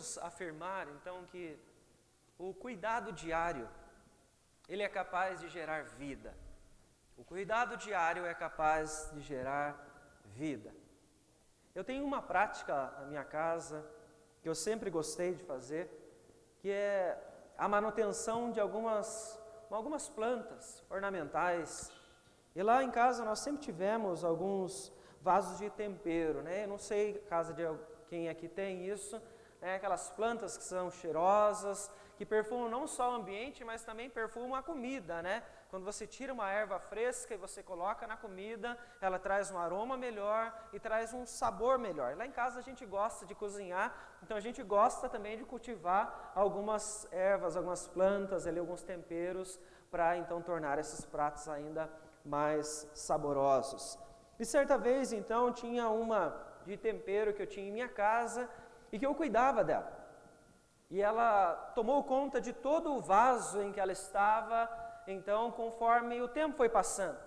podemos afirmar, então, que o cuidado diário, ele é capaz de gerar vida. O cuidado diário é capaz de gerar vida. Eu tenho uma prática na minha casa, que eu sempre gostei de fazer, que é a manutenção de algumas plantas ornamentais. E lá em casa nós sempre tivemos alguns vasos de tempero, né? Eu não sei, casa de quem aqui tem isso, né? Aquelas plantas que são cheirosas, que perfumam não só o ambiente, mas também perfumam a comida, né? Quando você tira uma erva fresca e você coloca na comida, ela traz um aroma melhor e traz um sabor melhor. Lá em casa a gente gosta de cozinhar, então a gente gosta também de cultivar algumas ervas, algumas plantas, ali, alguns temperos, para então tornar esses pratos ainda mais saborosos. E certa vez, então, tinha uma de tempero que eu tinha em minha casa e que eu cuidava dela. E ela tomou conta de todo o vaso em que ela estava, então, conforme o tempo foi passando.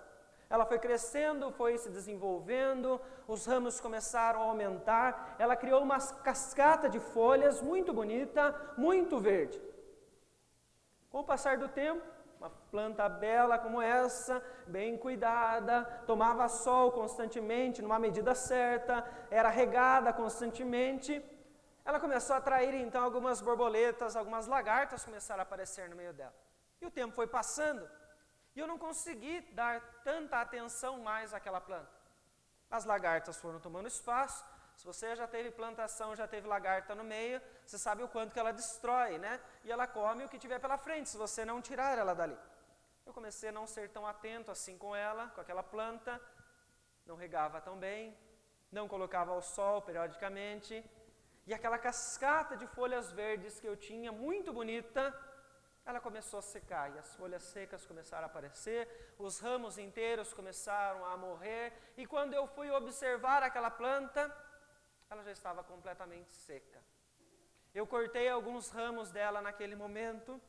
Ela foi crescendo, foi se desenvolvendo, os ramos começaram a aumentar, ela criou uma cascata de folhas muito bonita, muito verde. Com o passar do tempo, uma planta bela como essa, bem cuidada, tomava sol constantemente, numa medida certa, era regada constantemente. Ela começou a atrair então algumas borboletas, algumas lagartas começaram a aparecer no meio dela. E o tempo foi passando, e eu não consegui dar tanta atenção mais àquela planta. As lagartas foram tomando espaço. Se você já teve plantação, já teve lagarta no meio, você sabe o quanto que ela destrói, né? E ela come o que tiver pela frente, se você não tirar ela dali. Eu comecei a não ser tão atento assim com ela, com aquela planta, não regava tão bem, não colocava ao sol periodicamente, e aquela cascata de folhas verdes que eu tinha, muito bonita, ela começou a secar, e as folhas secas começaram a aparecer, os ramos inteiros começaram a morrer, e quando eu fui observar aquela planta, ela já estava completamente seca. Eu cortei alguns ramos dela naquele momento,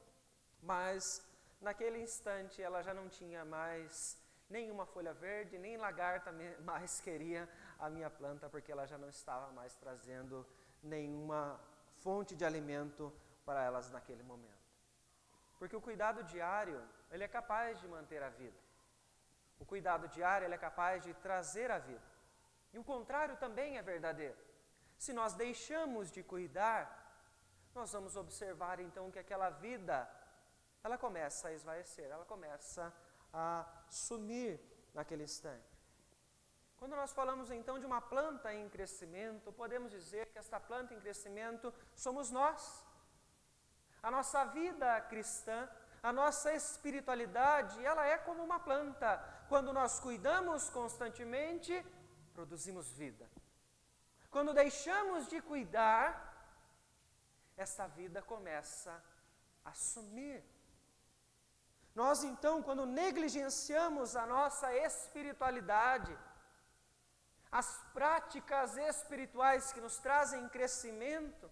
mas naquele instante ela já não tinha mais nenhuma folha verde, nem lagarta mais queria a minha planta, porque ela já não estava mais trazendo nenhuma fonte de alimento para elas naquele momento. Porque o cuidado diário, ele é capaz de manter a vida. O cuidado diário, ele é capaz de trazer a vida. E o contrário também é verdadeiro. Se nós deixamos de cuidar, nós vamos observar então que aquela vida, ela começa a esvaecer, ela começa a sumir naquele instante. Quando nós falamos então de uma planta em crescimento, podemos dizer que esta planta em crescimento somos nós. A nossa vida cristã, a nossa espiritualidade, ela é como uma planta. Quando nós cuidamos constantemente, produzimos vida. Quando deixamos de cuidar, essa vida começa a sumir. Nós então, quando negligenciamos a nossa espiritualidade, as práticas espirituais que nos trazem crescimento,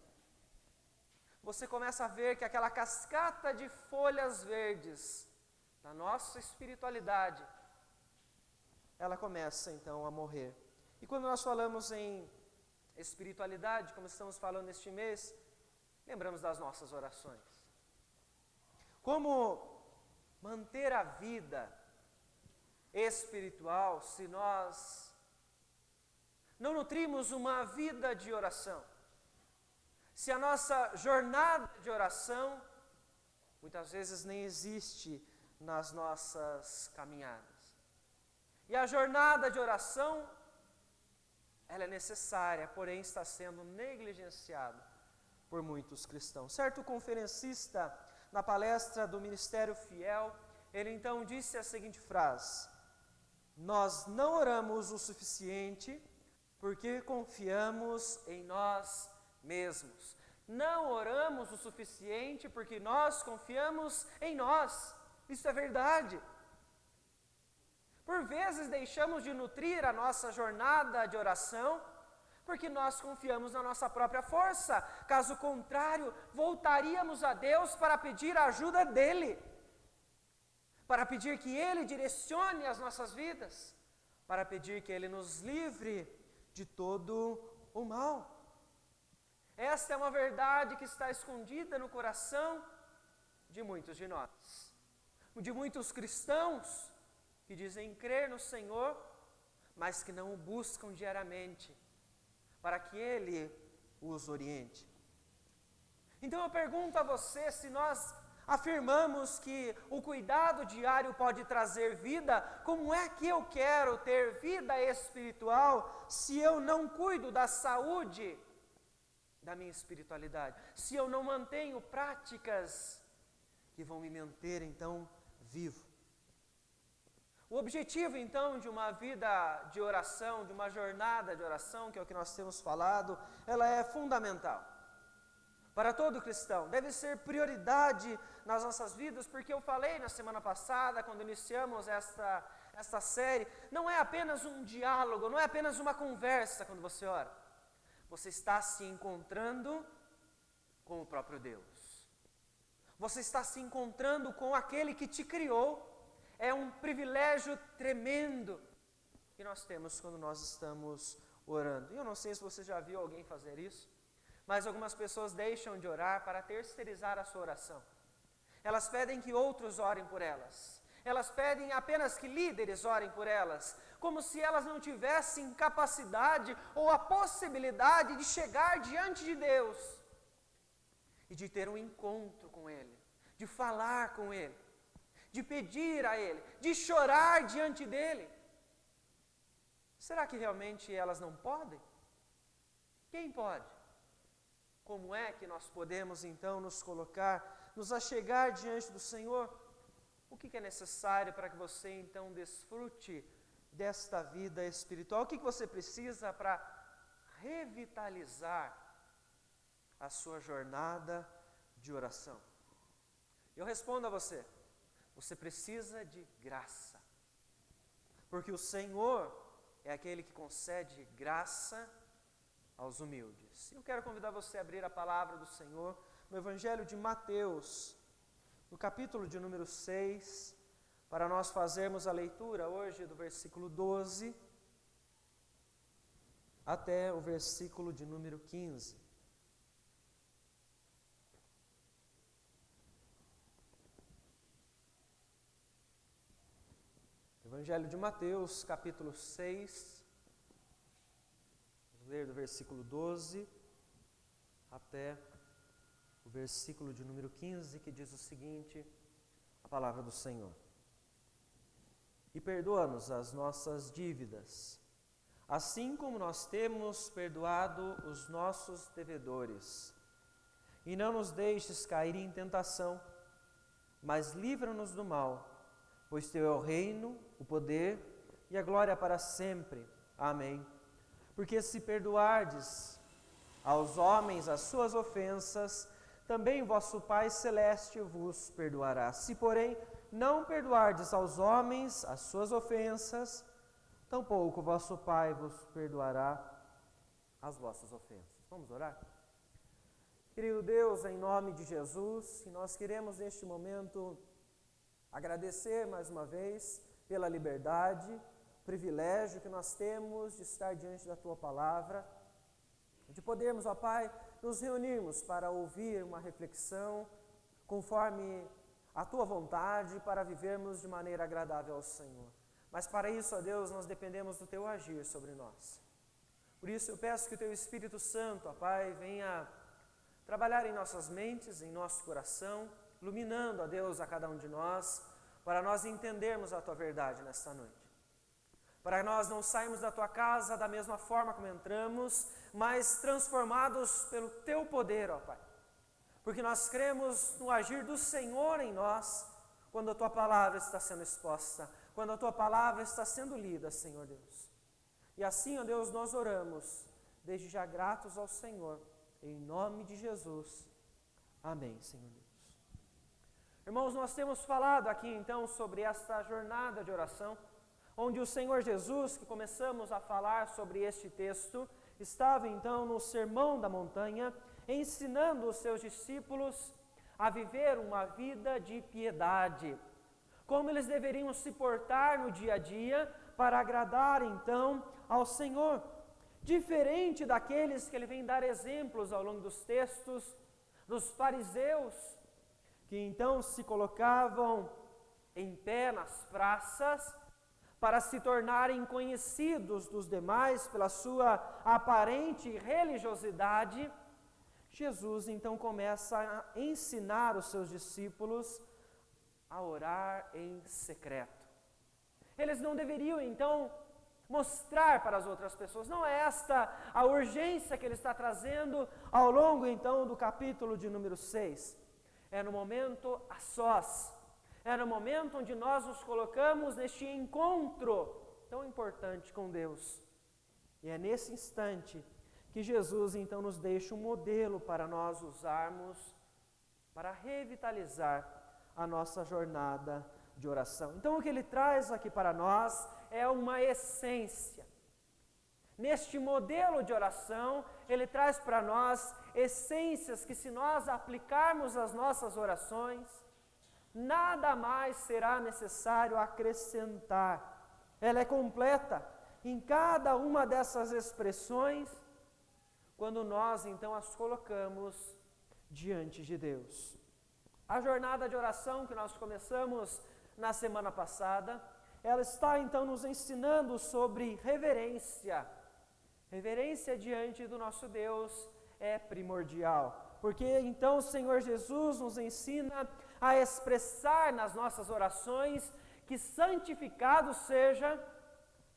você começa a ver que aquela cascata de folhas verdes da nossa espiritualidade, ela começa então a morrer. E quando nós falamos em espiritualidade, como estamos falando neste mês, lembramos das nossas orações. Como manter a vida espiritual se nós não nutrimos uma vida de oração? Se a nossa jornada de oração muitas vezes nem existe nas nossas caminhadas. E a jornada de oração, ela é necessária, porém está sendo negligenciada por muitos cristãos. Certo conferencista, na palestra do Ministério Fiel, ele então disse a seguinte frase: nós não oramos o suficiente porque confiamos em nós mesmos. Não oramos o suficiente porque nós confiamos em nós. Isso é verdade. Por vezes deixamos de nutrir a nossa jornada de oração porque nós confiamos na nossa própria força. Caso contrário, voltaríamos a Deus para pedir a ajuda dEle, para pedir que Ele direcione as nossas vidas, para pedir que Ele nos livre de todo o mal. Esta é uma verdade que está escondida no coração de muitos de nós, de muitos cristãos que dizem crer no Senhor, mas que não o buscam diariamente, para que Ele os oriente. Então eu pergunto a você, se nós afirmamos que o cuidado diário pode trazer vida, como é que eu quero ter vida espiritual se eu não cuido da saúde da minha espiritualidade? Se eu não mantenho práticas que vão me manter então vivo? O objetivo então de uma vida de oração, de uma jornada de oração, que é o que nós temos falado, ela é fundamental para todo cristão, deve ser prioridade nas nossas vidas, porque eu falei na semana passada, quando iniciamos esta série, não é apenas um diálogo, não é apenas uma conversa quando você ora. Você está se encontrando com o próprio Deus. Você está se encontrando com aquele que te criou. É um privilégio tremendo que nós temos quando nós estamos orando. E eu não sei se você já viu alguém fazer isso, mas algumas pessoas deixam de orar para terceirizar a sua oração. Elas pedem que outros orem por elas. Elas pedem apenas que líderes orem por elas, como se elas não tivessem capacidade ou a possibilidade de chegar diante de Deus e de ter um encontro com Ele, de falar com Ele, de pedir a Ele, de chorar diante dEle. Será que realmente elas não podem? Quem pode? Como é que nós podemos então nos colocar, nos achegar diante do Senhor? O que é necessário para que você então desfrute desta vida espiritual? O que você precisa para revitalizar a sua jornada de oração? Eu respondo a você: você precisa de graça, porque o Senhor é aquele que concede graça aos humildes. Eu quero convidar você a abrir a palavra do Senhor no Evangelho de Mateus, no capítulo de número 6, para nós fazermos a leitura hoje do versículo 12 até o versículo de número 15. Evangelho de Mateus, capítulo 6, vamos ler do versículo 12 até o versículo de número 15, que diz o seguinte, a palavra do Senhor. E perdoa-nos as nossas dívidas, assim como nós temos perdoado os nossos devedores. E não nos deixes cair em tentação, mas livra-nos do mal, pois teu é o reino, o poder e a glória para sempre. Amém. Porque se perdoardes aos homens as suas ofensas, também vosso Pai Celeste vos perdoará. Se, porém, não perdoardes aos homens as suas ofensas, tampouco vosso Pai vos perdoará as vossas ofensas. Vamos orar? Querido Deus, em nome de Jesus, nós queremos neste momento agradecer mais uma vez pela liberdade, privilégio que nós temos de estar diante da Tua Palavra, de podermos, ó Pai, nos reunirmos para ouvir uma reflexão conforme a Tua vontade, para vivermos de maneira agradável ao Senhor. Mas para isso, ó Deus, nós dependemos do Teu agir sobre nós. Por isso eu peço que o Teu Espírito Santo, ó Pai, venha trabalhar em nossas mentes, em nosso coração, iluminando, ó Deus, a cada um de nós, para nós entendermos a Tua verdade nesta noite. Para nós não sairmos da Tua casa da mesma forma como entramos, mas transformados pelo Teu poder, ó Pai. Porque nós cremos no agir do Senhor em nós, quando a Tua palavra está sendo exposta, quando a Tua palavra está sendo lida, Senhor Deus. E assim, ó Deus, nós oramos, desde já gratos ao Senhor, em nome de Jesus. Amém, Senhor Deus. Irmãos, nós temos falado aqui então sobre esta jornada de oração, onde o Senhor Jesus, que começamos a falar sobre este texto, estava então no Sermão da Montanha, ensinando os seus discípulos a viver uma vida de piedade, como eles deveriam se portar no dia a dia para agradar então ao Senhor. diferente daqueles que ele vem dar exemplos ao longo dos textos, dos fariseus, que então se colocavam em pé nas praças para se tornarem conhecidos dos demais pela sua aparente religiosidade. Jesus então começa a ensinar os seus discípulos a orar em secreto. Eles não deveriam então mostrar para as outras pessoas. Não é esta a urgência que ele está trazendo ao longo então do capítulo de número 6. É no momento a sós. É no momento onde nós nos colocamos neste encontro tão importante com Deus. E é nesse instante que Jesus então nos deixa um modelo para nós usarmos para revitalizar a nossa jornada de oração. Então o que ele traz aqui para nós é uma essência. Neste modelo de oração, ele traz para nós essências que, se nós aplicarmos às nossas orações, nada mais será necessário acrescentar. Ela é completa em cada uma dessas expressões, quando nós então as colocamos diante de Deus. A jornada de oração que nós começamos na semana passada, ela está então nos ensinando sobre reverência. Reverência diante do nosso Deus é primordial, porque então o Senhor Jesus nos ensina a expressar nas nossas orações que santificado seja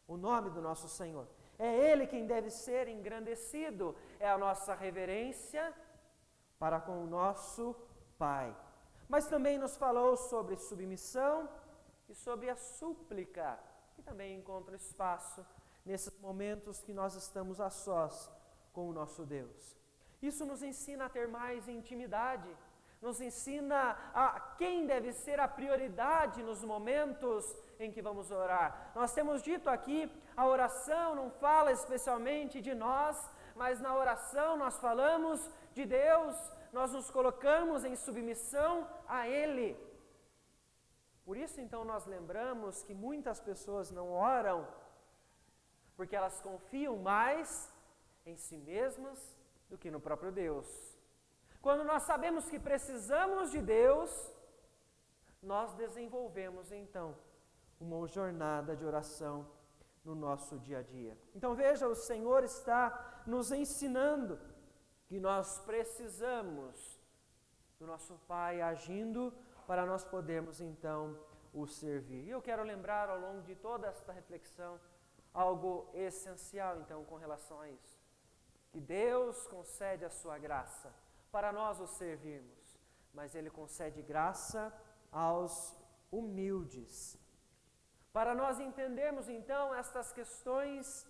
o nome do nosso Senhor. É Ele quem deve ser engrandecido, é a nossa reverência para com o nosso Pai. Mas também nos falou sobre submissão e sobre a súplica, que também encontra espaço nesses momentos que nós estamos a sós com o nosso Deus. Isso nos ensina a ter mais intimidade, nos ensina a quem deve ser a prioridade nos momentos em que vamos orar. Nós temos dito aqui, a oração não fala especialmente de nós, mas na oração nós falamos de Deus, nós nos colocamos em submissão a Ele. Por isso então nós lembramos que muitas pessoas não oram, porque elas confiam mais em si mesmas do que no próprio Deus. Quando nós sabemos que precisamos de Deus, nós desenvolvemos então uma jornada de oração no nosso dia a dia. Então veja, o Senhor está nos ensinando que nós precisamos do nosso Pai agindo para nós podermos então o servir. E eu quero lembrar ao longo de toda esta reflexão algo essencial então com relação a isso. Que Deus concede a sua graça para nós o servirmos, mas Ele concede graça aos humildes. Para nós entendermos então estas questões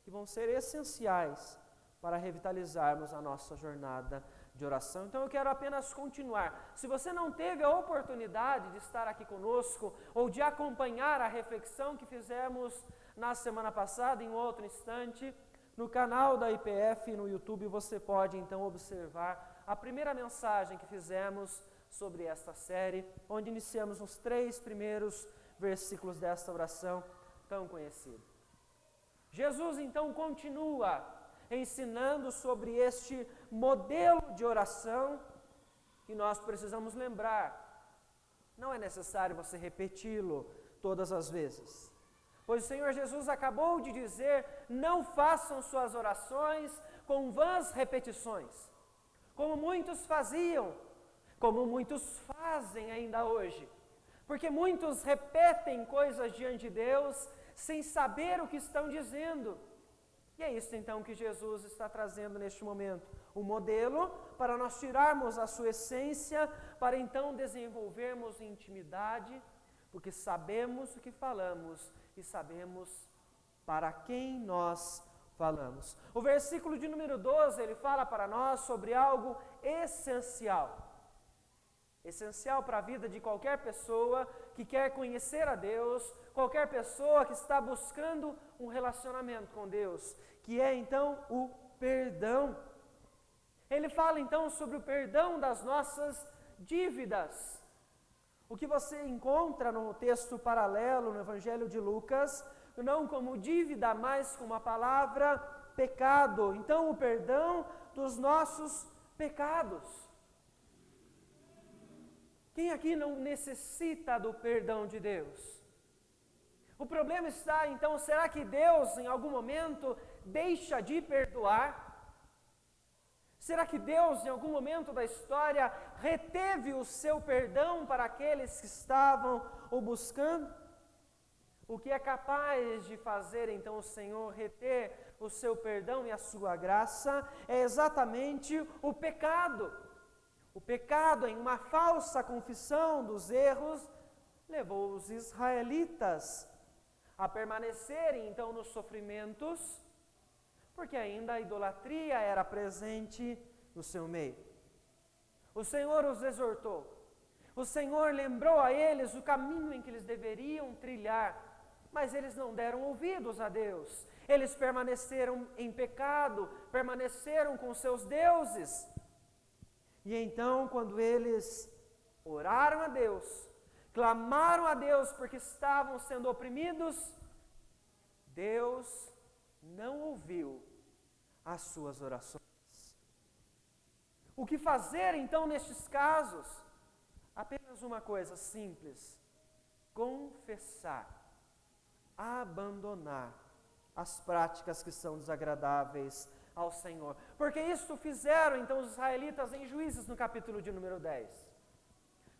que vão ser essenciais para revitalizarmos a nossa jornada de oração. Então eu quero apenas continuar. Se você não teve a oportunidade de estar aqui conosco ou de acompanhar a reflexão que fizemos na semana passada, em outro instante, no canal da IPF no YouTube você pode então observar a primeira mensagem que fizemos sobre esta série, onde iniciamos os 3 primeiros versículos desta oração tão conhecida. Jesus então continua ensinando sobre este modelo de oração que nós precisamos lembrar. Não é necessário você repeti-lo todas as vezes, pois o Senhor Jesus acabou de dizer: não façam suas orações com vãs repetições, como muitos faziam, como muitos fazem ainda hoje, porque muitos repetem coisas diante de Deus sem saber o que estão dizendo. E é isso então que Jesus está trazendo neste momento, um modelo para nós tirarmos a sua essência, para então desenvolvermos intimidade, porque sabemos o que falamos e sabemos para quem nós falamos. O versículo de número 12, ele fala para nós sobre algo essencial. Essencial para a vida de qualquer pessoa que quer conhecer a Deus, qualquer pessoa que está buscando um relacionamento com Deus, que é então o perdão. Ele fala então sobre o perdão das nossas dívidas. O que você encontra no texto paralelo no Evangelho de Lucas, não como dívida, mas como a palavra pecado. Então, o perdão dos nossos pecados. Quem aqui não necessita do perdão de Deus? O problema está, então, será que Deus, em algum momento, deixa de perdoar? Será que Deus, em algum momento da história, reteve o seu perdão para aqueles que estavam o buscando? O que é capaz de fazer, então, o Senhor reter o seu perdão e a sua graça é exatamente o pecado. O pecado, em uma falsa confissão dos erros, levou os israelitas a permanecerem, então, nos sofrimentos, porque ainda a idolatria era presente no seu meio. O Senhor os exortou. O Senhor lembrou a eles o caminho em que eles deveriam trilhar, mas eles não deram ouvidos a Deus. Eles permaneceram em pecado, permaneceram com seus deuses. E então, quando eles oraram a Deus, clamaram a Deus porque estavam sendo oprimidos, Deus não ouviu as suas orações. O que fazer então nestes casos? Apenas uma coisa simples: confessar, abandonar as práticas que são desagradáveis ao Senhor. Porque isto fizeram então os israelitas em Juízes no capítulo de número 10.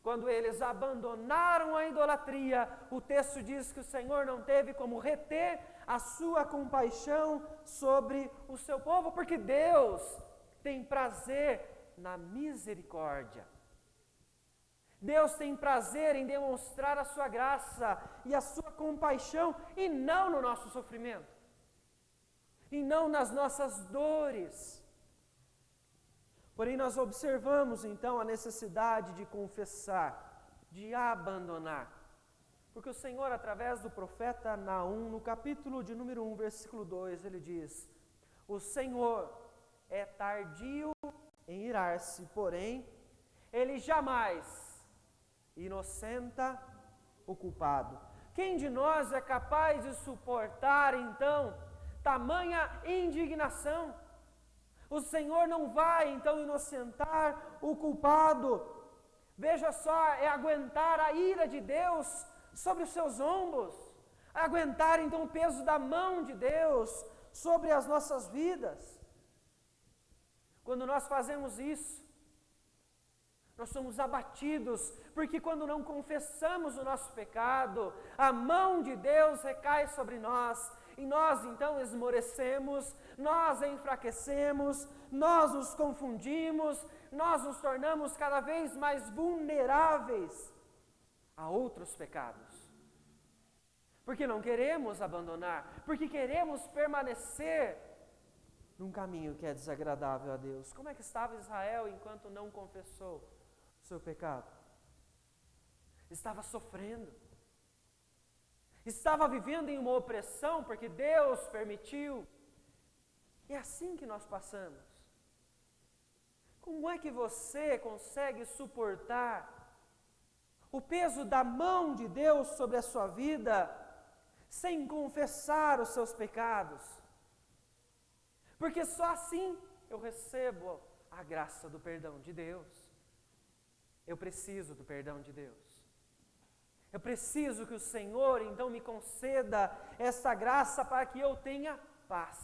Quando eles abandonaram a idolatria, o texto diz que o Senhor não teve como reter a sua compaixão sobre o seu povo, porque Deus tem prazer na misericórdia. Deus tem prazer em demonstrar a sua graça e a sua compaixão, e não no nosso sofrimento, e não nas nossas dores. Porém, nós observamos então a necessidade de confessar, de abandonar. Porque o Senhor, através do profeta Naum, no capítulo de número 1, versículo 2, ele diz: o Senhor é tardio em irar-se, porém, ele jamais inocenta o culpado. Quem de nós é capaz de suportar, então, tamanha indignação? O Senhor não vai, então, inocentar o culpado. Veja só, é aguentar a ira de Deus sobre os seus ombros, aguentar, então, o peso da mão de Deus sobre as nossas vidas. Quando nós fazemos isso, nós somos abatidos, porque quando não confessamos o nosso pecado, a mão de Deus recai sobre nós, e nós então esmorecemos, nós enfraquecemos, nós nos confundimos, nós nos tornamos cada vez mais vulneráveis a outros pecados. Porque não queremos abandonar, porque queremos permanecer num caminho que é desagradável a Deus. Como é que estava Israel enquanto não confessou o seu pecado? Estava sofrendo. Estava vivendo em uma opressão porque Deus permitiu. É assim que nós passamos. Como é que você consegue suportar o peso da mão de Deus sobre a sua vida sem confessar os seus pecados? Porque só assim eu recebo a graça do perdão de Deus. Eu preciso do perdão de Deus. Eu preciso que o Senhor, então, me conceda essa graça para que eu tenha paz.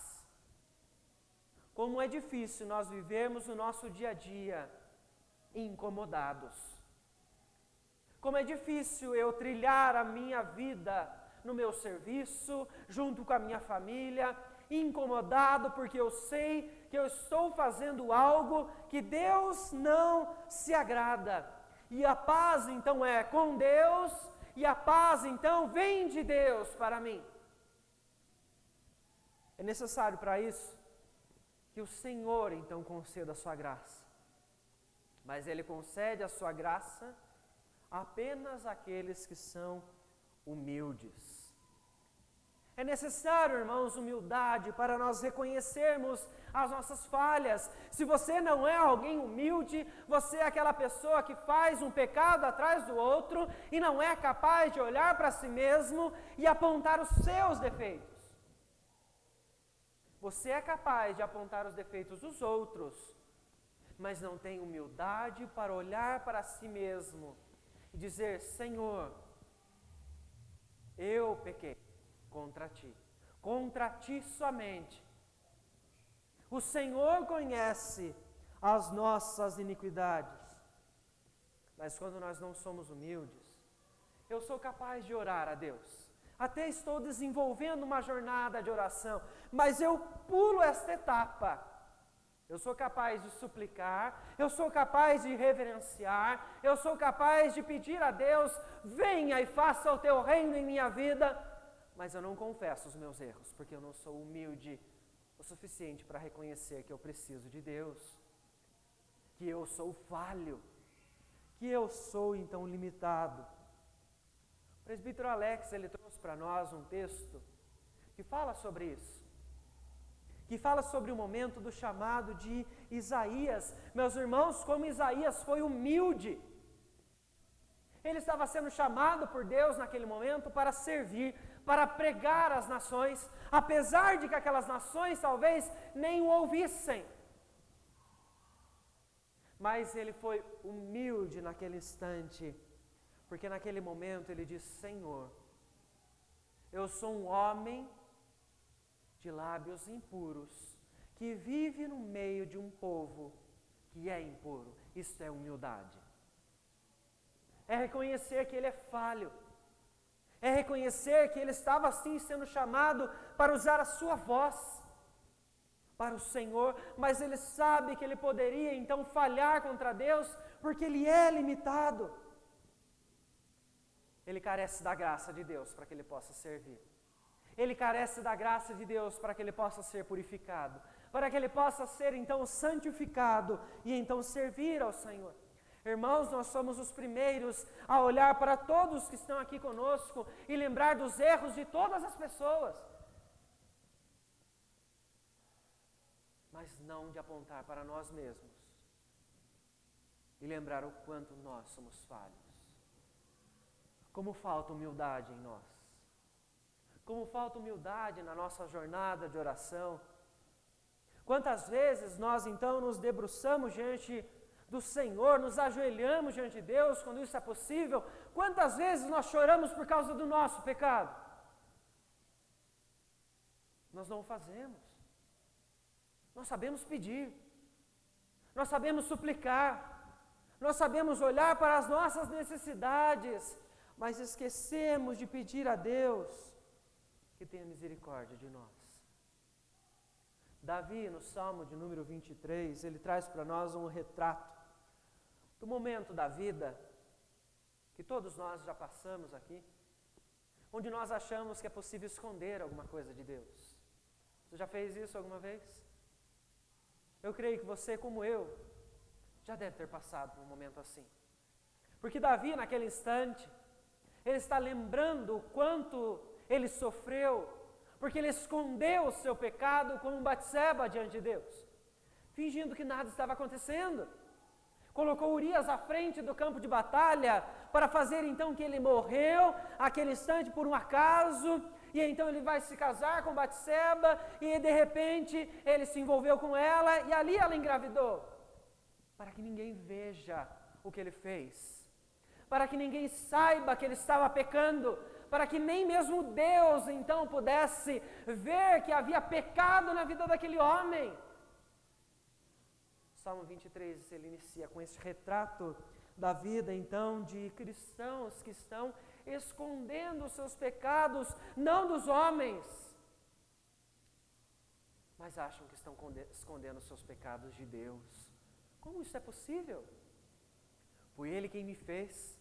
Como é difícil nós vivermos o nosso dia a dia incomodados. Como é difícil eu trilhar a minha vida no meu serviço, junto com a minha família, incomodado porque eu sei que eu estou fazendo algo que Deus não se agrada. E a paz, então, é com Deus, e a paz, então, vem de Deus para mim. É necessário para isso que o Senhor, então, conceda a sua graça. Mas Ele concede a sua graça apenas àqueles que são humildes. É necessário, irmãos, humildade para nós reconhecermos as nossas falhas. Se você não é alguém humilde, você é aquela pessoa que faz um pecado atrás do outro e não é capaz de olhar para si mesmo e apontar os seus defeitos. Você é capaz de apontar os defeitos dos outros, mas não tem humildade para olhar para si mesmo e dizer: Senhor, eu pequei contra ti somente. O Senhor conhece as nossas iniquidades. Mas quando nós não somos humildes, eu sou capaz de orar a Deus. Até estou desenvolvendo uma jornada de oração, mas eu pulo esta etapa. Eu sou capaz de suplicar, eu sou capaz de reverenciar, eu sou capaz de pedir a Deus: venha e faça o teu reino em minha vida. Mas eu não confesso os meus erros, porque eu não sou humilde o suficiente para reconhecer que eu preciso de Deus, que eu sou falho, que eu sou então limitado. O presbítero Alex, ele trouxe para nós um texto que fala sobre isso, que fala sobre o momento do chamado de Isaías. Meus irmãos, como Isaías foi humilde. Ele estava sendo chamado por Deus naquele momento para servir, para pregar às nações, apesar de que aquelas nações talvez nem o ouvissem. Mas ele foi humilde naquele instante, porque naquele momento ele disse: Senhor, eu sou um homem de lábios impuros, que vive no meio de um povo que é impuro. Isso é humildade. É reconhecer que ele é falho. É reconhecer que ele estava assim sendo chamado para usar a sua voz para o Senhor, mas ele sabe que ele poderia então falhar contra Deus, porque ele é limitado. Ele carece da graça de Deus para que ele possa servir. Ele carece da graça de Deus para que ele possa ser purificado, para que ele possa ser então santificado e então servir ao Senhor. Irmãos, nós somos os primeiros a olhar para todos que estão aqui conosco e lembrar dos erros de todas as pessoas, mas não de apontar para nós mesmos e lembrar o quanto nós somos falhos. Como falta humildade em nós, como falta humildade na nossa jornada de oração. Quantas vezes nós então nos debruçamos diante do Senhor, nos ajoelhamos diante de Deus quando isso é possível. Quantas vezes nós choramos por causa do nosso pecado? Nós não o fazemos. Nós sabemos pedir, nós sabemos suplicar, nós sabemos olhar para as nossas necessidades, mas esquecemos de pedir a Deus que tenha misericórdia de nós. Davi, no Salmo de número 23, ele traz para nós um retrato do momento da vida que todos nós já passamos aqui, onde nós achamos que é possível esconder alguma coisa de Deus. Você já fez isso alguma vez? Eu creio que você, como eu, já deve ter passado por um momento assim. Porque Davi, naquele instante, ele está lembrando o quanto ele sofreu, porque ele escondeu o seu pecado como Batseba diante de Deus, fingindo que nada estava acontecendo. Colocou Urias à frente do campo de batalha para fazer então que ele morreu aquele instante por um acaso, e então ele vai se casar com Batseba e de repente ele se envolveu com ela e ali ela engravidou, para que ninguém veja o que ele fez, para que ninguém saiba que ele estava pecando, para que nem mesmo Deus então pudesse ver que havia pecado na vida daquele homem. Salmo 23, ele inicia com esse retrato da vida então de cristãos que estão escondendo os seus pecados, não dos homens, mas acham que estão escondendo os seus pecados de Deus. Como isso é possível? Foi Ele quem me fez,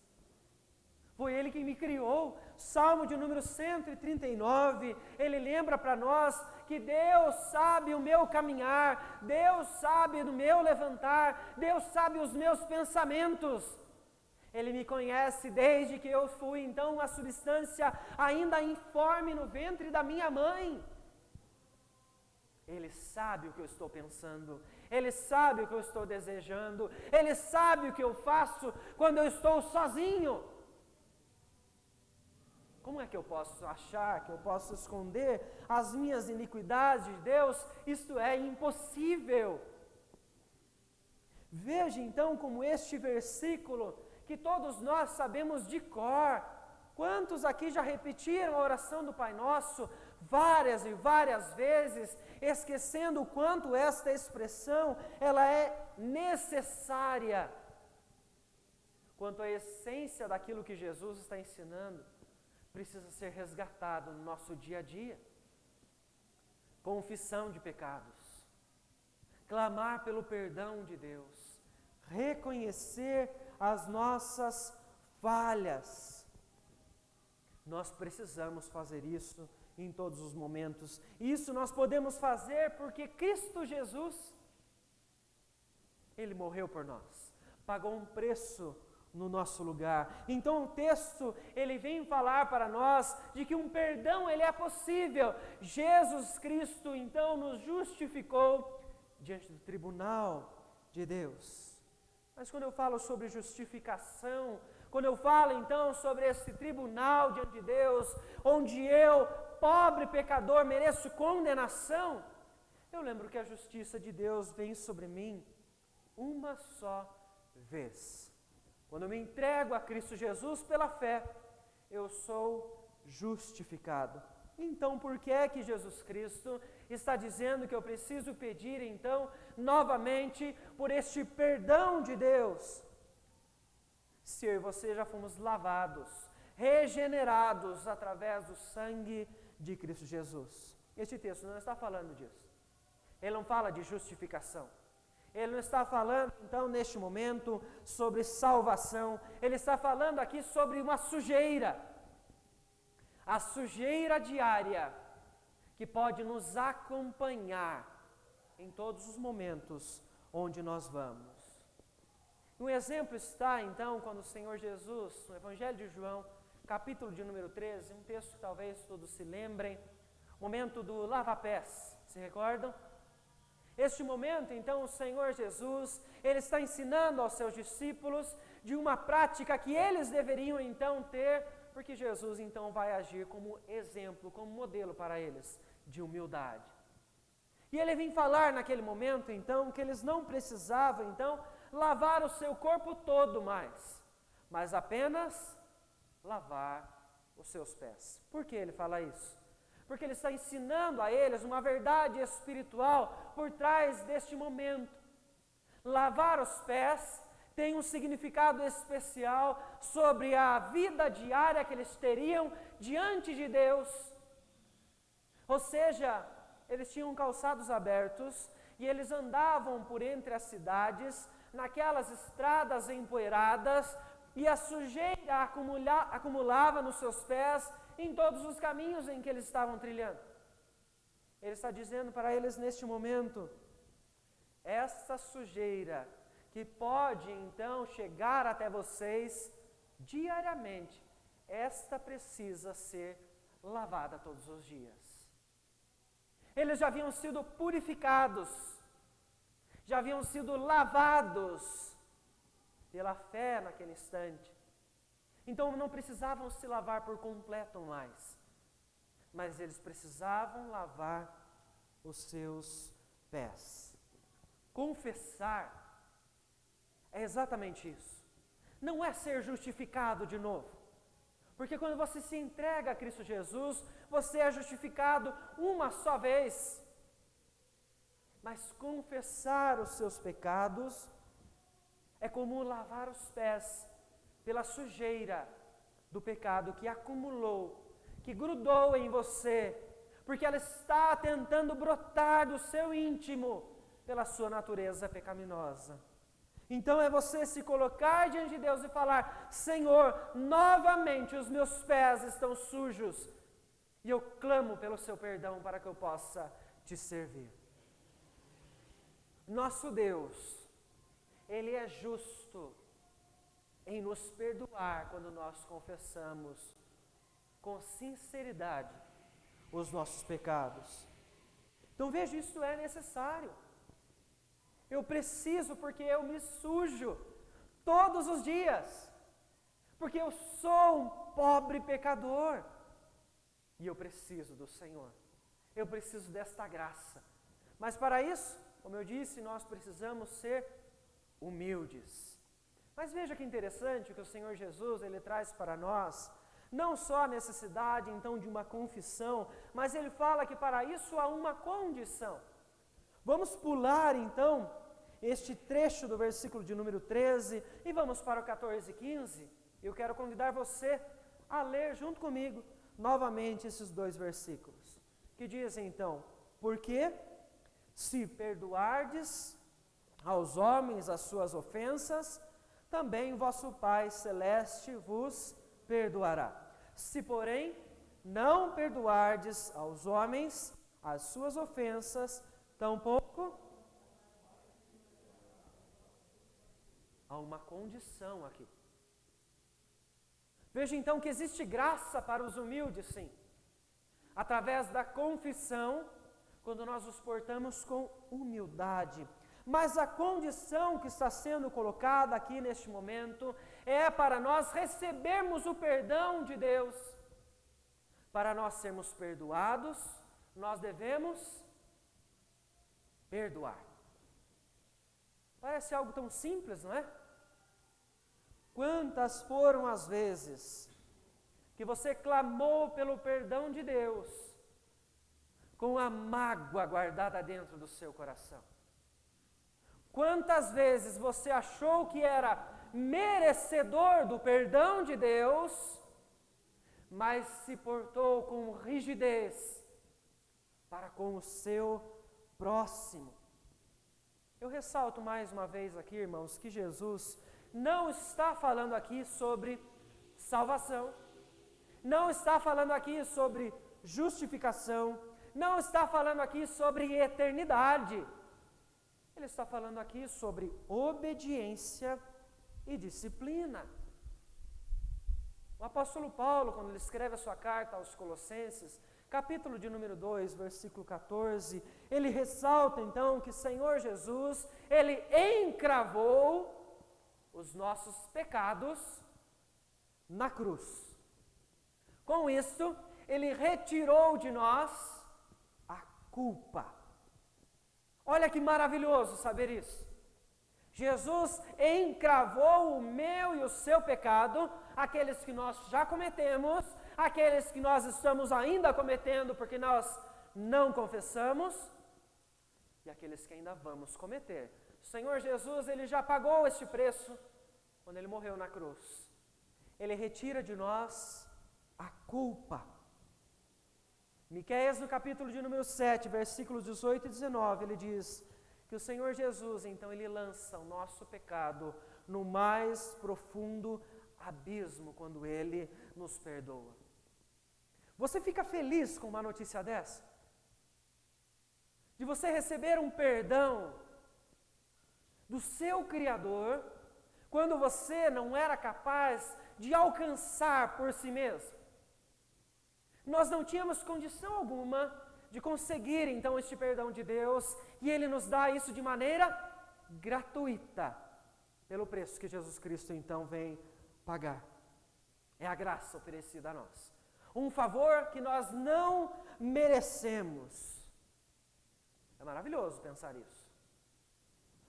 foi Ele quem me criou. Salmo de número 139, ele lembra para nós que Deus sabe o meu caminhar, Deus sabe do meu levantar, Deus sabe os meus pensamentos. Ele me conhece desde que eu fui então a substância ainda informe no ventre da minha mãe. Ele sabe o que eu estou pensando, Ele sabe o que eu estou desejando, Ele sabe o que eu faço quando eu estou sozinho. Como é que eu posso achar, que eu posso esconder as minhas iniquidades de Deus? Isto é impossível. Veja então como este versículo, que todos nós sabemos de cor, quantos aqui já repetiram a oração do Pai Nosso várias e várias vezes, esquecendo o quanto esta expressão, ela é necessária, quanto à essência daquilo que Jesus está ensinando, precisa ser resgatado no nosso dia a dia. Confissão de pecados, clamar pelo perdão de Deus, reconhecer as nossas falhas. Nós precisamos fazer isso em todos os momentos. Isso nós podemos fazer porque Cristo Jesus, Ele morreu por nós, pagou um preço no nosso lugar. Então o texto, ele vem falar para nós de que um perdão, ele é possível. Jesus Cristo, então, nos justificou diante do tribunal de Deus. Mas quando eu falo sobre justificação, quando eu falo então sobre esse tribunal diante de Deus, onde eu, pobre pecador, mereço condenação, eu lembro que a justiça de Deus vem sobre mim uma só vez. Quando eu me entrego a Cristo Jesus pela fé, eu sou justificado. Então, por que é que Jesus Cristo está dizendo que eu preciso pedir, então, novamente, por este perdão de Deus? Se eu e você já fomos lavados, regenerados através do sangue de Cristo Jesus. Este texto não está falando disso. Ele não fala de justificação. Ele não está falando, então, neste momento, sobre salvação. Ele está falando aqui sobre uma sujeira. A sujeira diária que pode nos acompanhar em todos os momentos onde nós vamos. Um exemplo está, então, quando o Senhor Jesus, no Evangelho de João, capítulo de número 13, um texto que talvez todos se lembrem, momento do lava-pés, se recordam? Este momento, então, o Senhor Jesus, Ele está ensinando aos seus discípulos de uma prática que eles deveriam, então, ter, porque Jesus, então, vai agir como exemplo, como modelo para eles, de humildade. E Ele vem falar naquele momento, então, que eles não precisavam, então, lavar o seu corpo todo mais, mas apenas lavar os seus pés. Por que Ele fala isso? Porque Ele está ensinando a eles uma verdade espiritual por trás deste momento. Lavar os pés tem um significado especial sobre a vida diária que eles teriam diante de Deus. Ou seja, eles tinham calçados abertos e eles andavam por entre as cidades, naquelas estradas empoeiradas, e a sujeira acumulava nos seus pés em todos os caminhos em que eles estavam trilhando. Ele está dizendo para eles neste momento, essa sujeira que pode então chegar até vocês diariamente, esta precisa ser lavada todos os dias. Eles já haviam sido purificados, já haviam sido lavados pela fé naquele instante. Então não precisavam se lavar por completo mais, mas eles precisavam lavar os seus pés. Confessar é exatamente isso. Não é ser justificado de novo, porque quando você se entrega a Cristo Jesus, você é justificado uma só vez. Mas confessar os seus pecados é como lavar os pés pela sujeira do pecado que acumulou, que grudou em você, porque ela está tentando brotar do seu íntimo pela sua natureza pecaminosa. Então é você se colocar diante de Deus e falar: Senhor, novamente os meus pés estão sujos, e eu clamo pelo seu perdão para que eu possa te servir. Nosso Deus, Ele é justo em nos perdoar quando nós confessamos com sinceridade os nossos pecados. Então veja, isso é necessário. Eu preciso, porque eu me sujo todos os dias, porque eu sou um pobre pecador. E eu preciso do Senhor. Eu preciso desta graça. Mas para isso, como eu disse, nós precisamos ser humildes. Mas veja que interessante que o Senhor Jesus, Ele traz para nós, não só a necessidade então de uma confissão, mas Ele fala que para isso há uma condição. Vamos pular então este trecho do versículo de número 13 e vamos para o 14 e 15. Eu quero convidar você a ler junto comigo novamente esses dois versículos, que dizem então: porque se perdoardes aos homens as suas ofensas, também vosso Pai Celeste vos perdoará. Se, porém, não perdoardes aos homens as suas ofensas, tampouco há uma condição aqui. Veja então que existe graça para os humildes, sim. Através da confissão, quando nós nos portamos com humildade. Mas a condição que está sendo colocada aqui neste momento é para nós recebermos o perdão de Deus. Para nós sermos perdoados, nós devemos perdoar. Parece algo tão simples, não é? Quantas foram as vezes que você clamou pelo perdão de Deus com a mágoa guardada dentro do seu coração? Quantas vezes você achou que era merecedor do perdão de Deus, mas se portou com rigidez para com o seu próximo? Eu ressalto mais uma vez aqui, irmãos, que Jesus não está falando aqui sobre salvação, não está falando aqui sobre justificação, não está falando aqui sobre eternidade. Ele está falando aqui sobre obediência e disciplina. O apóstolo Paulo, quando ele escreve a sua carta aos Colossenses, capítulo de número 2, versículo 14, ele ressalta então que o Senhor Jesus, Ele encravou os nossos pecados na cruz. Com isso, Ele retirou de nós a culpa. Olha que maravilhoso saber isso. Jesus encravou o meu e o seu pecado, aqueles que nós já cometemos, aqueles que nós estamos ainda cometendo porque nós não confessamos, e aqueles que ainda vamos cometer. O Senhor Jesus, Ele já pagou este preço quando Ele morreu na cruz. Ele retira de nós a culpa. Miqueias, no capítulo de número 7, versículos 18 e 19, ele diz que o Senhor Jesus, então, Ele lança o nosso pecado no mais profundo abismo quando Ele nos perdoa. Você fica feliz com uma notícia dessa? De você receber um perdão do seu Criador, quando você não era capaz de alcançar por si mesmo. Nós não tínhamos condição alguma de conseguir então este perdão de Deus, e Ele nos dá isso de maneira gratuita, pelo preço que Jesus Cristo então vem pagar. É a graça oferecida a nós. Um favor que nós não merecemos. É maravilhoso pensar isso.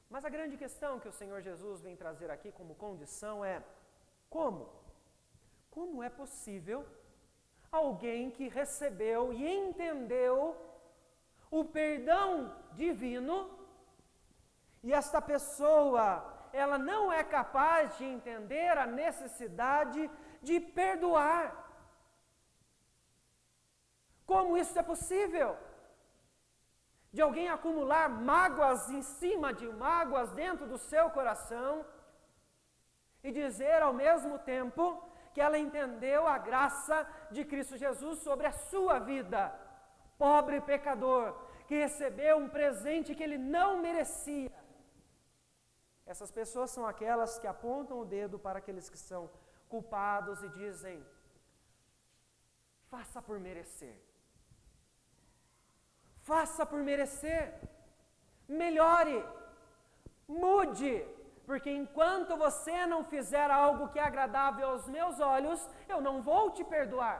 Mas a grande questão que o Senhor Jesus vem trazer aqui como condição é: como? Como é possível alguém que recebeu e entendeu o perdão divino, e esta pessoa, ela não é capaz de entender a necessidade de perdoar? Como isso é possível? De alguém acumular mágoas em cima de mágoas dentro do seu coração e dizer ao mesmo tempo que ela entendeu a graça de Cristo Jesus sobre a sua vida. Pobre pecador, que recebeu um presente que ele não merecia. Essas pessoas são aquelas que apontam o dedo para aqueles que são culpados e dizem: faça por merecer. Faça por merecer. Melhore. Mude. Porque enquanto você não fizer algo que é agradável aos meus olhos, eu não vou te perdoar.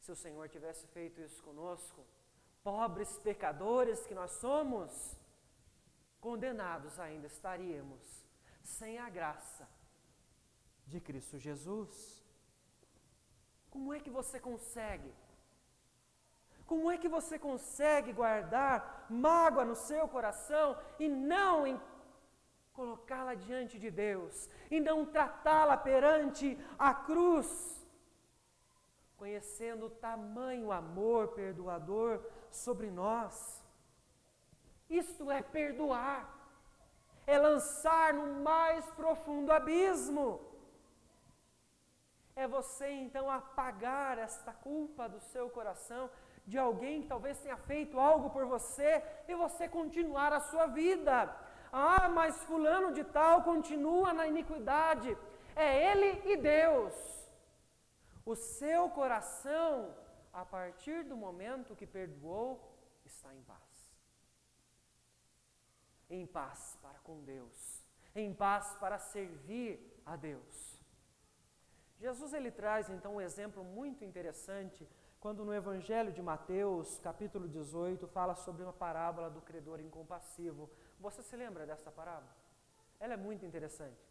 Se o Senhor tivesse feito isso conosco, pobres pecadores que nós somos, condenados ainda estaríamos, sem a graça de Cristo Jesus. Como é que você consegue? Como é que você consegue guardar mágoa no seu coração e não colocá-la diante de Deus, e não tratá-la perante a cruz, conhecendo o tamanho amor perdoador sobre nós? Isto é perdoar, é lançar no mais profundo abismo, é você então apagar esta culpa do seu coração de alguém que talvez tenha feito algo por você e você continuar a sua vida. Ah, mas fulano de tal continua na iniquidade. É ele e Deus. O seu coração, a partir do momento que perdoou, está em paz. Em paz para com Deus. Em paz para servir a Deus. Jesus ele traz então um exemplo muito interessante quando no Evangelho de Mateus, capítulo 18, fala sobre uma parábola do credor incompassivo. Você se lembra dessa parábola? Ela é muito interessante,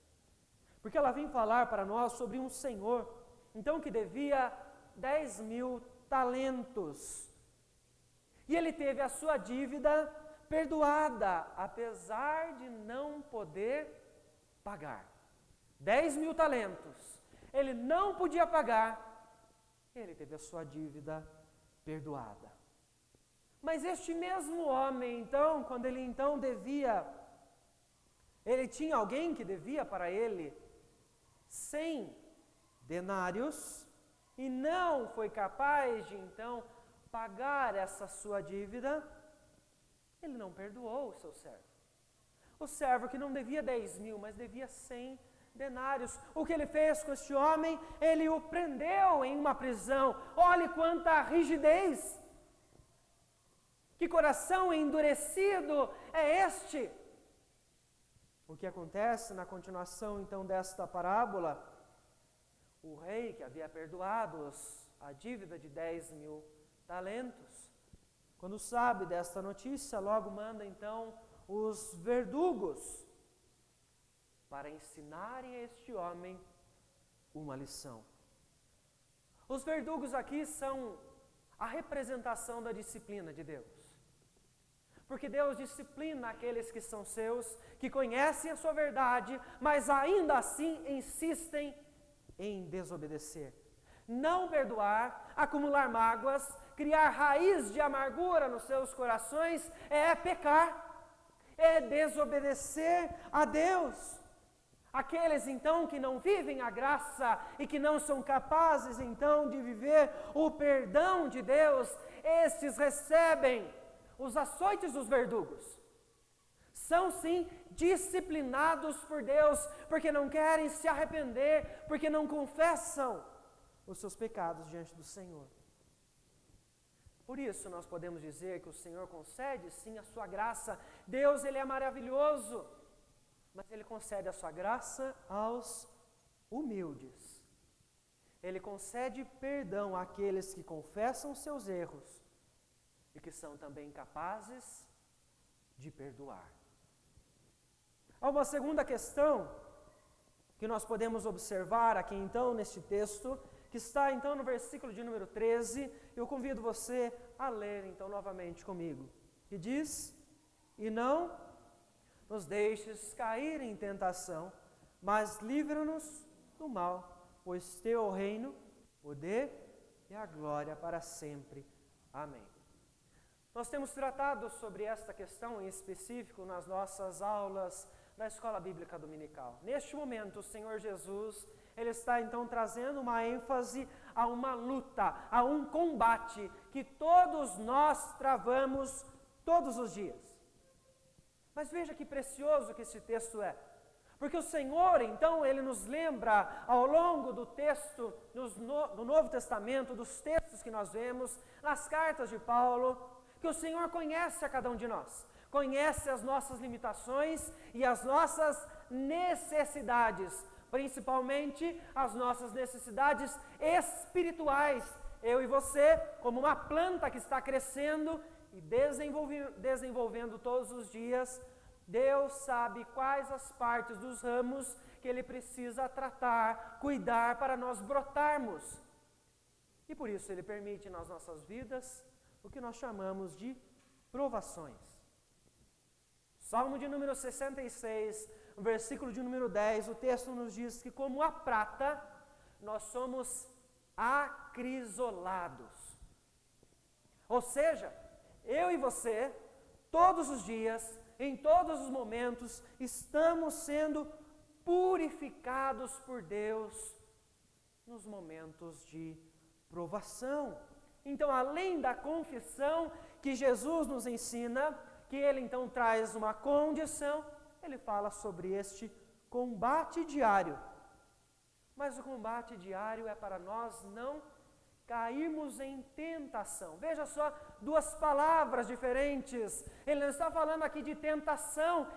porque ela vem falar para nós sobre um senhor, então que devia 10.000 talentos, e ele teve a sua dívida perdoada, apesar de não poder pagar. 10.000 talentos, ele não podia pagar, ele teve a sua dívida perdoada. Mas este mesmo homem, então, quando ele então devia, ele tinha alguém que devia para ele 100 denários e não foi capaz de então pagar essa sua dívida, ele não perdoou o seu servo. O servo que não devia 10.000, mas devia 100 denários. O que ele fez com este homem? Ele o prendeu em uma prisão. Olhe quanta rigidez! Que coração endurecido é este? O que acontece na continuação então desta parábola? O rei que havia perdoado a dívida de 10.000 talentos, quando sabe desta notícia, logo manda então os verdugos para ensinarem a este homem uma lição. Os verdugos aqui são a representação da disciplina de Deus. Porque Deus disciplina aqueles que são seus, que conhecem a sua verdade, mas ainda assim insistem em desobedecer. Não perdoar, acumular mágoas, criar raiz de amargura nos seus corações é pecar, é desobedecer a Deus. Aqueles então que não vivem a graça e que não são capazes então de viver o perdão de Deus, estes recebem os açoites dos verdugos. São sim disciplinados por Deus, porque não querem se arrepender, porque não confessam os seus pecados diante do Senhor. Por isso nós podemos dizer que o Senhor concede sim a sua graça. Deus ele é maravilhoso, mas ele concede a sua graça aos humildes. Ele concede perdão àqueles que confessam seus erros e que são também capazes de perdoar. Há uma segunda questão que nós podemos observar aqui então neste texto, que está então no versículo de número 13. Eu convido você a ler então novamente comigo, que diz: e não nos deixes cair em tentação, mas livra-nos do mal, pois teu é o reino, o poder e a glória para sempre. Amém. Nós temos tratado sobre esta questão em específico nas nossas aulas da Escola Bíblica Dominical. Neste momento, o Senhor Jesus, ele está então trazendo uma ênfase a uma luta, a um combate que todos nós travamos todos os dias. Mas veja que precioso que esse texto é. Porque o Senhor, então, ele nos lembra ao longo do texto, do Novo Testamento, dos textos que nós vemos, nas cartas de Paulo, que o Senhor conhece a cada um de nós. Conhece as nossas limitações e as nossas necessidades, principalmente as nossas necessidades espirituais, eu e você, como uma planta que está crescendo e desenvolvendo todos os dias, Deus sabe quais as partes dos ramos que Ele precisa tratar, cuidar para nós brotarmos. E por isso Ele permite nas nossas vidas o que nós chamamos de provações. Salmo de número 66, versículo de número 10, o texto nos diz que como a prata, nós somos acrisolados. Ou seja, eu e você, todos os dias, em todos os momentos, estamos sendo purificados por Deus nos momentos de provação. Então, além da confissão que Jesus nos ensina, que Ele então traz uma condição, Ele fala sobre este combate diário. Mas o combate diário é para nós não cairmos em tentação. Veja só, duas palavras diferentes. Ele não está falando aqui de tentação,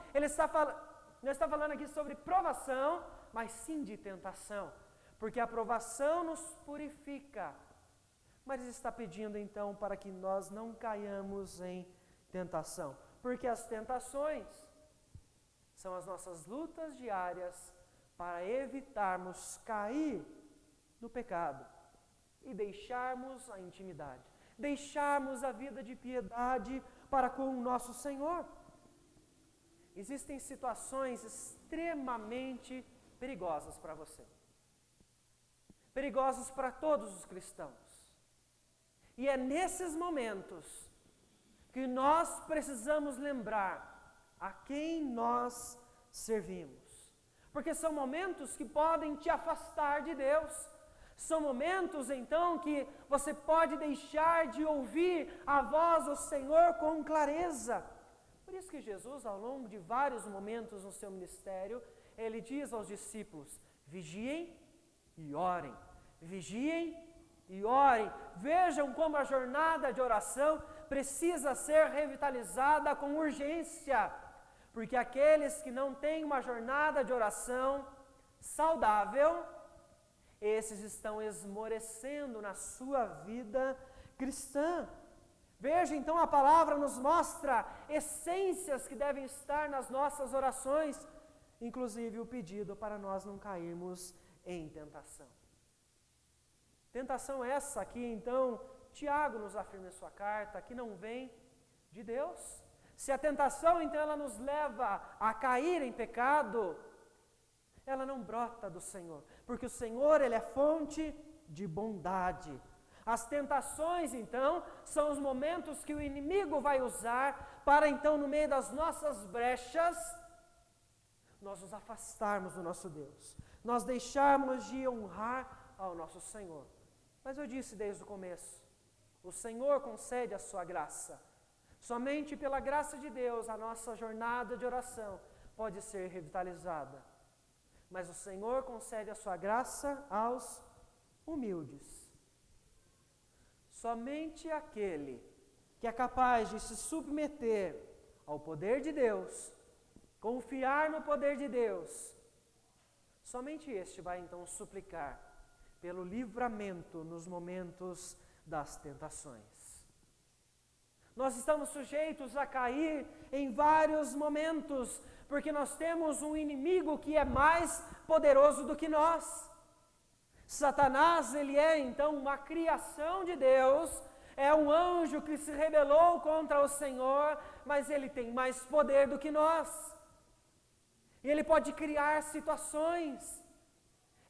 não está falando aqui sobre provação, mas sim de tentação. Porque a provação nos purifica. Mas ele está pedindo então para que nós não caiamos em tentação. Porque as tentações são as nossas lutas diárias para evitarmos cair no pecado e deixarmos a intimidade, deixarmos a vida de piedade para com o nosso Senhor. Existem situações extremamente perigosas para você, perigosas para todos os cristãos. E é nesses momentos que nós precisamos lembrar a quem nós servimos. Porque são momentos que podem te afastar de Deus. São momentos, então, que você pode deixar de ouvir a voz do Senhor com clareza. Por isso que Jesus, ao longo de vários momentos no seu ministério, Ele diz aos discípulos: vigiem e orem. Vigiem e orem. Vejam como a jornada de oração precisa ser revitalizada com urgência, porque aqueles que não têm uma jornada de oração saudável, esses estão esmorecendo na sua vida cristã. Veja, então, a palavra nos mostra essências que devem estar nas nossas orações, inclusive o pedido para nós não cairmos em tentação. Tentação essa aqui, então, Tiago nos afirma em sua carta, que não vem de Deus. Se a tentação, então, ela nos leva a cair em pecado, ela não brota do Senhor, porque o Senhor, Ele é fonte de bondade. As tentações, então, são os momentos que o inimigo vai usar para, então, no meio das nossas brechas, nós nos afastarmos do nosso Deus, nós deixarmos de honrar ao nosso Senhor. Mas eu disse desde o começo, o Senhor concede a sua graça. Somente pela graça de Deus a nossa jornada de oração pode ser revitalizada. Mas o Senhor concede a sua graça aos humildes. Somente aquele que é capaz de se submeter ao poder de Deus, confiar no poder de Deus, somente este vai então suplicar pelo livramento nos momentos das tentações. Nós estamos sujeitos a cair em vários momentos, porque nós temos um inimigo que é mais poderoso do que nós. Satanás, ele é então uma criação de Deus, é um anjo que se rebelou contra o Senhor, mas ele tem mais poder do que nós. E ele pode criar situações,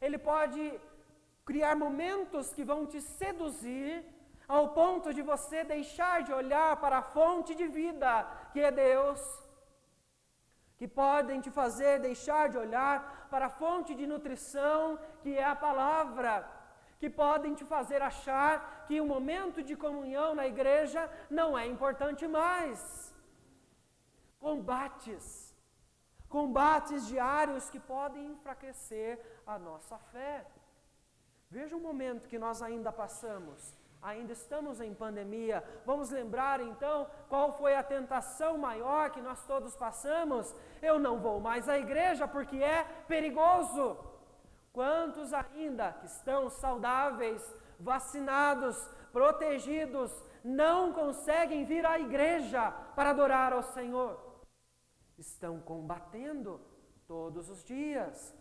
ele pode criar momentos que vão te seduzir ao ponto de você deixar de olhar para a fonte de vida, que é Deus, que podem te fazer deixar de olhar para a fonte de nutrição, que é a palavra, que podem te fazer achar que o momento de comunhão na igreja não é importante mais. Combates diários que podem enfraquecer a nossa fé. Veja o momento que nós ainda passamos, ainda estamos em pandemia. Vamos lembrar então qual foi a tentação maior que nós todos passamos? Eu não vou mais à igreja porque é perigoso. Quantos ainda que estão saudáveis vacinados, protegidos, não conseguem vir à igreja para adorar ao Senhor. Estão combatendo todos os dias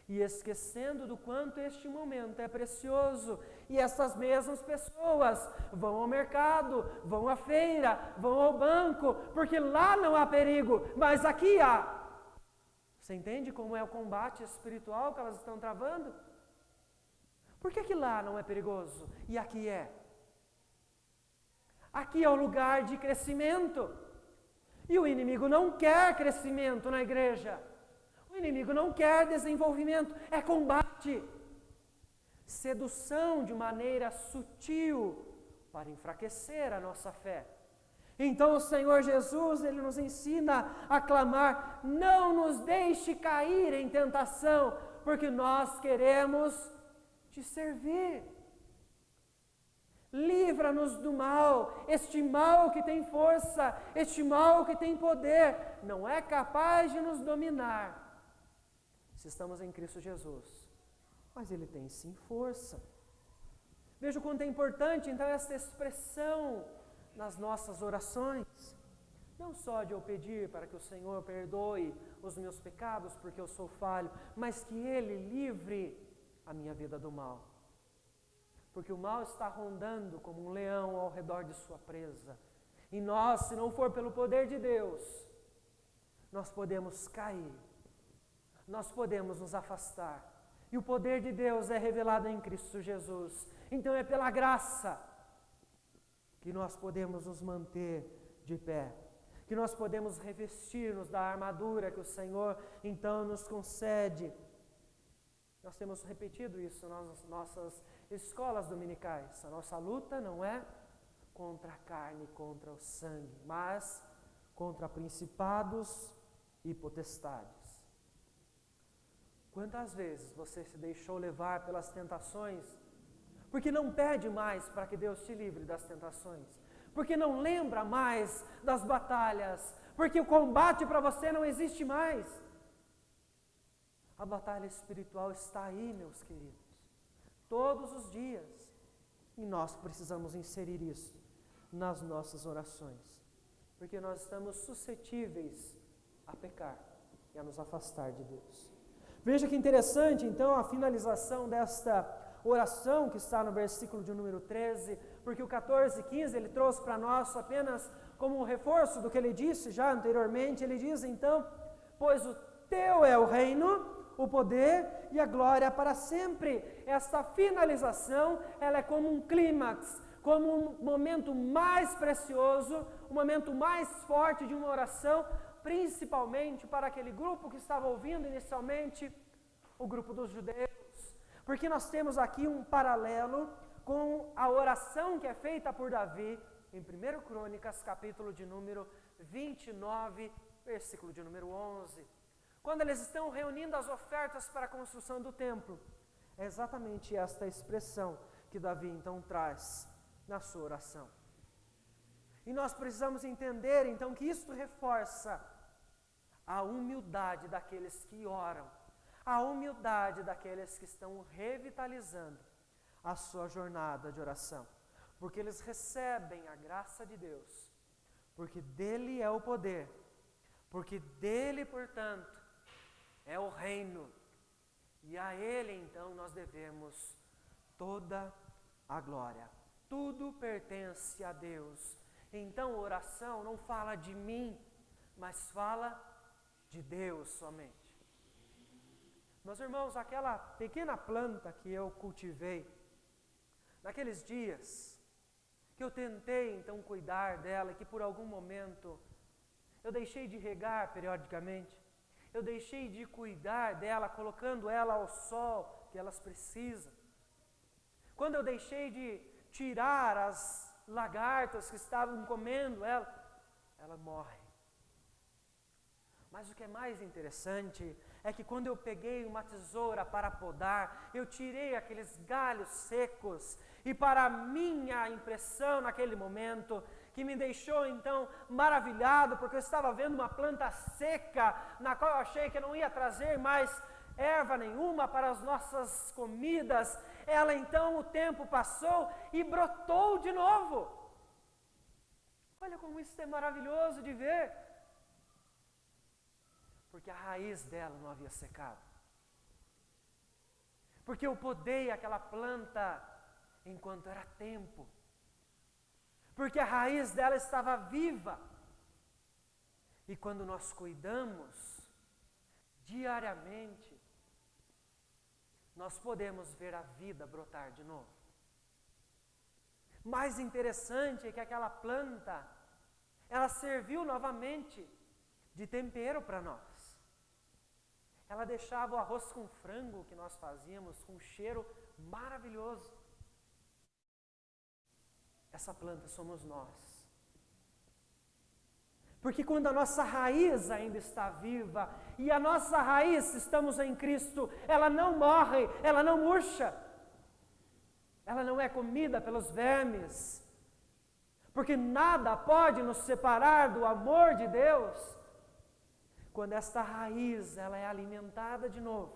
e esquecendo do quanto este momento é precioso. E essas mesmas pessoas vão ao mercado, vão à feira, vão ao banco, porque lá não há perigo, mas aqui há. Você entende como é o combate espiritual que elas estão travando? Por que lá não é perigoso e aqui é? Aqui é o lugar de crescimento. E o inimigo não quer crescimento na igreja. O inimigo não quer desenvolvimento, é combate. Sedução de maneira sutil para enfraquecer a nossa fé. Então o Senhor Jesus, Ele nos ensina a clamar: não nos deixe cair em tentação, porque nós queremos te servir. Livra-nos do mal, este mal que tem força, este mal que tem poder, não é capaz de nos dominar, se estamos em Cristo Jesus, mas Ele tem sim força. Veja o quanto é importante então essa expressão nas nossas orações, não só de eu pedir para que o Senhor perdoe os meus pecados, porque eu sou falho, mas que Ele livre a minha vida do mal. Porque o mal está rondando como um leão ao redor de sua presa. E nós, se não for pelo poder de Deus, nós podemos cair. Nós podemos nos afastar. E o poder de Deus é revelado em Cristo Jesus. Então é pela graça que nós podemos nos manter de pé. Que nós podemos revestir-nos da armadura que o Senhor então nos concede. Nós temos repetido isso nas nossas escolas dominicais. A nossa luta não é contra a carne, contra o sangue, mas contra principados e potestades. Quantas vezes você se deixou levar pelas tentações, porque não pede mais para que Deus te livre das tentações, porque não lembra mais das batalhas, porque o combate para você não existe mais. A batalha espiritual está aí, meus queridos, todos os dias, e nós precisamos inserir isso nas nossas orações, porque nós estamos suscetíveis a pecar e a nos afastar de Deus. Veja que interessante, então, a finalização desta oração que está no versículo de número 13, porque o 14 e 15 ele trouxe para nós apenas como um reforço do que ele disse já anteriormente. Ele diz então: pois o teu é o reino, o poder e a glória para sempre. Esta finalização, ela é como um clímax, como um momento mais precioso, o momento mais forte de uma oração, principalmente para aquele grupo que estava ouvindo inicialmente, o grupo dos judeus. Porque nós temos aqui um paralelo com a oração que é feita por Davi em 1 Crônicas, capítulo de número 29, versículo de número 11. Quando eles estão reunindo as ofertas para a construção do templo, é exatamente esta expressão que Davi então traz na sua oração. E nós precisamos entender então que isto reforça a humildade daqueles que oram, a humildade daqueles que estão revitalizando a sua jornada de oração, porque eles recebem a graça de Deus, porque dele é o poder, porque dele, portanto, é o reino, e a Ele então nós devemos toda a glória. Tudo pertence a Deus. Então oração não fala de mim, mas fala de Deus somente. Meus irmãos, aquela pequena planta que eu cultivei, naqueles dias que eu tentei então cuidar dela, que por algum momento eu deixei de regar periodicamente, eu deixei de cuidar dela, colocando ela ao sol que elas precisam. Quando eu deixei de tirar as lagartas que estavam comendo ela, ela morre. Mas o que é mais interessante é que quando eu peguei uma tesoura para podar, eu tirei aqueles galhos secos, e para minha impressão naquele momento, que me deixou então maravilhado, porque eu estava vendo uma planta seca, na qual eu achei que não ia trazer mais erva nenhuma para as nossas comidas, ela então, o tempo passou e brotou de novo. Olha como isso é maravilhoso de ver. Porque a raiz dela não havia secado. Porque eu podei aquela planta enquanto era tempo. Porque a raiz dela estava viva. E quando nós cuidamos diariamente, nós podemos ver a vida brotar de novo. Mais interessante é que aquela planta, ela serviu novamente de tempero para nós. Ela deixava o arroz com frango que nós fazíamos com um cheiro maravilhoso. Essa planta somos nós. Porque quando a nossa raiz ainda está viva, e a nossa raiz, estamos em Cristo, ela não morre, ela não murcha, ela não é comida pelos vermes, porque nada pode nos separar do amor de Deus. Quando esta raiz, ela é alimentada de novo,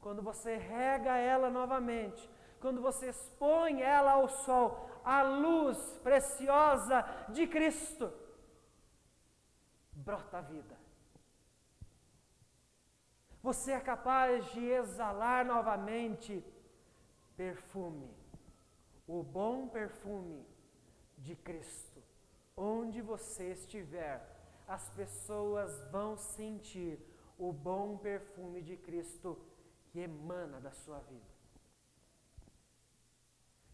quando você rega ela novamente, quando você expõe ela ao sol, a luz preciosa de Cristo, brota a vida. Você é capaz de exalar novamente perfume, o bom perfume de Cristo. Onde você estiver, as pessoas vão sentir o bom perfume de Cristo que emana da sua vida.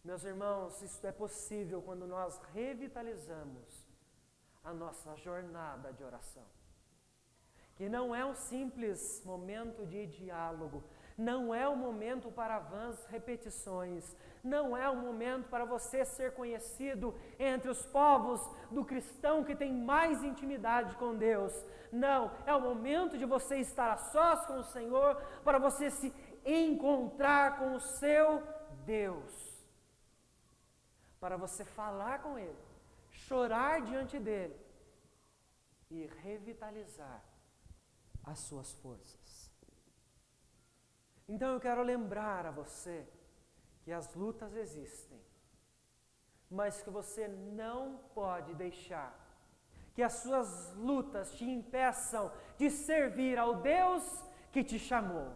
Meus irmãos, isso é possível quando nós revitalizamos a nossa jornada de oração. Que não é um simples momento de diálogo, não é um momento para vãs repetições, não é um momento para você ser conhecido entre os povos do cristão que tem mais intimidade com Deus. Não, é o momento de você estar a sós com o Senhor, para você se encontrar com o seu Deus, para você falar com Ele, chorar diante dEle e revitalizar as suas forças. Então eu quero lembrar a você que as lutas existem, mas que você não pode deixar que as suas lutas te impeçam de servir ao Deus que te chamou.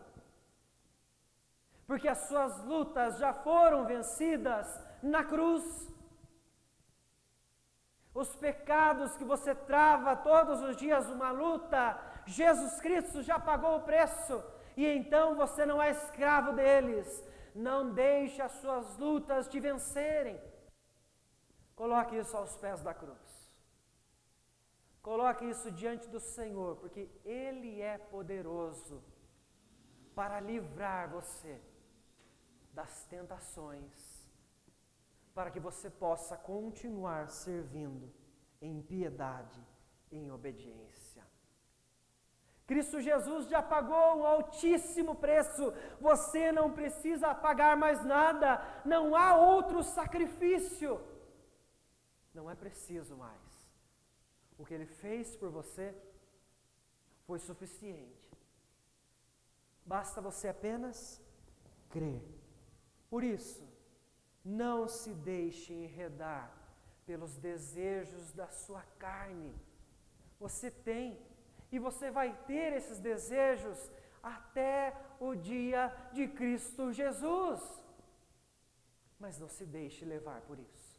Porque as suas lutas já foram vencidas na cruz. Os pecados que você trava todos os dias uma luta, Jesus Cristo já pagou o preço, e então você não é escravo deles. Não deixe as suas lutas te vencerem. Coloque isso aos pés da cruz. Coloque isso diante do Senhor, porque Ele é poderoso para livrar você das tentações, para que você possa continuar servindo em piedade, em obediência. Cristo Jesus já pagou um altíssimo preço, você não precisa pagar mais nada, não há outro sacrifício, não é preciso mais. O que Ele fez por você foi suficiente, basta você apenas crer. Por isso, não se deixe enredar pelos desejos da sua carne. Você tem, e você vai ter esses desejos até o dia de Cristo Jesus. Mas não se deixe levar por isso.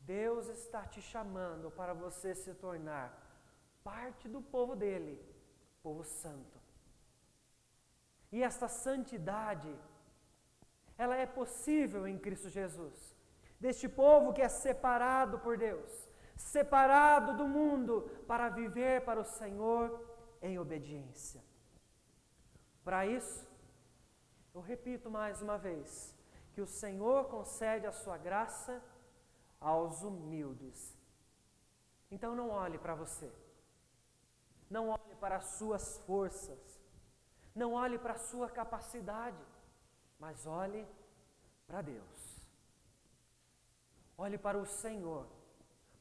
Deus está te chamando para você se tornar parte do povo dele, povo santo. E esta santidade, ela é possível em Cristo Jesus. Deste povo que é separado por Deus, separado do mundo, para viver para o Senhor em obediência. Para isso, eu repito mais uma vez, que o Senhor concede a sua graça aos humildes. Então não olhe para você, não olhe para as suas forças, não olhe para a sua capacidade, mas olhe para Deus. Olhe para o Senhor,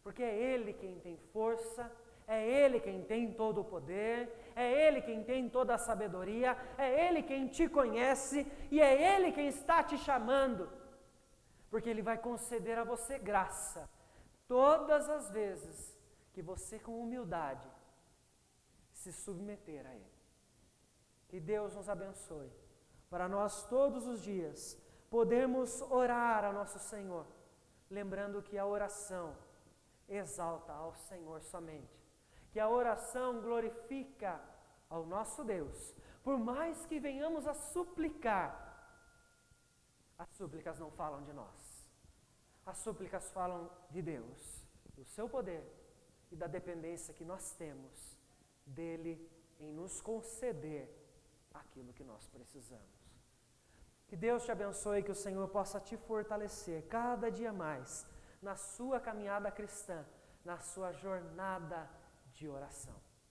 porque é Ele quem tem força, É Ele quem tem todo o poder, é Ele quem tem toda a sabedoria, é Ele quem te conhece e é Ele quem está te chamando, porque Ele vai conceder a você graça todas as vezes que você com humildade se submeter a Ele. Que Deus nos abençoe, para nós todos os dias podermos orar ao nosso Senhor, lembrando que a oração exalta ao Senhor somente, que a oração glorifica ao nosso Deus. Por mais que venhamos a suplicar, as súplicas não falam de nós. As súplicas falam de Deus, do seu poder e da dependência que nós temos dele em nos conceder aquilo que nós precisamos. Que Deus te abençoe, que o Senhor possa te fortalecer cada dia mais na sua caminhada cristã, na sua jornada de oração.